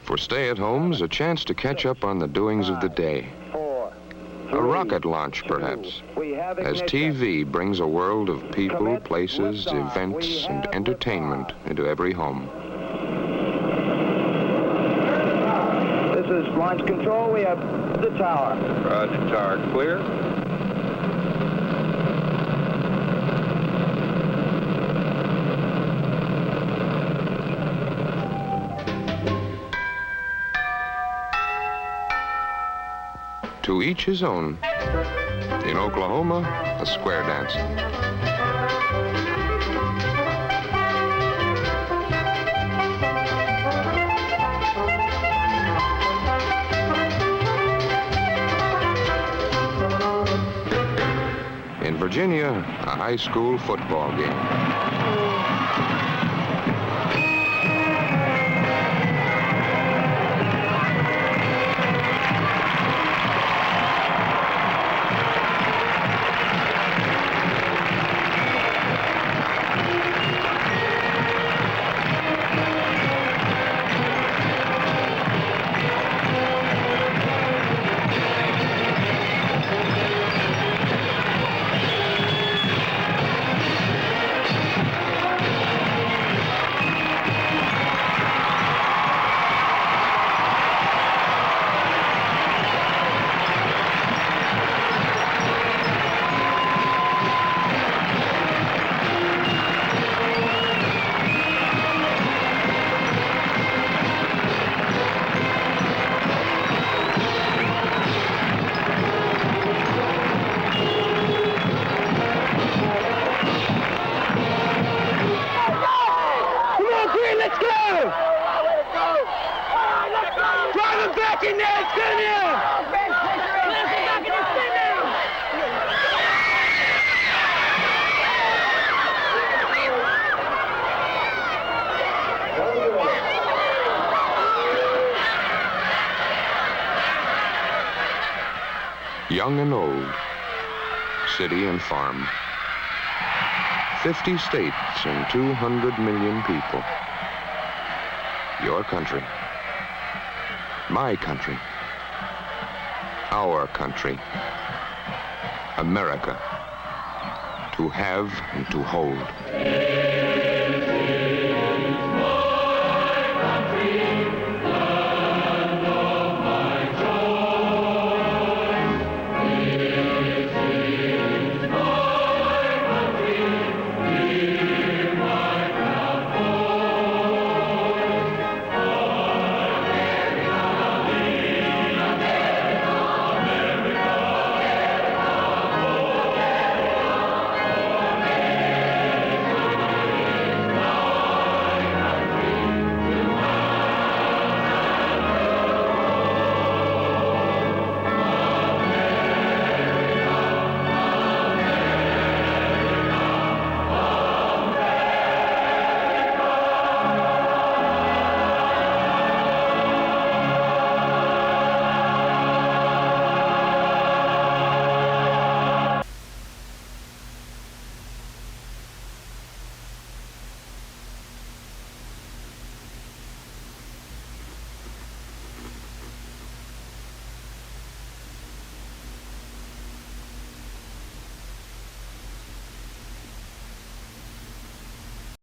For stay-at-homes, a chance to catch up on the doings of the day. A rocket launch, perhaps, as TV brings a world of people, places, events, and entertainment into every home. This is launch control. We have the tower. Roger, tower clear. To each his own. In Oklahoma, a square dance. In Virginia, a high school football game. Young and old, city and farm. 50 states and 200 million people. Your country. My country. Our country. America. To have and to hold.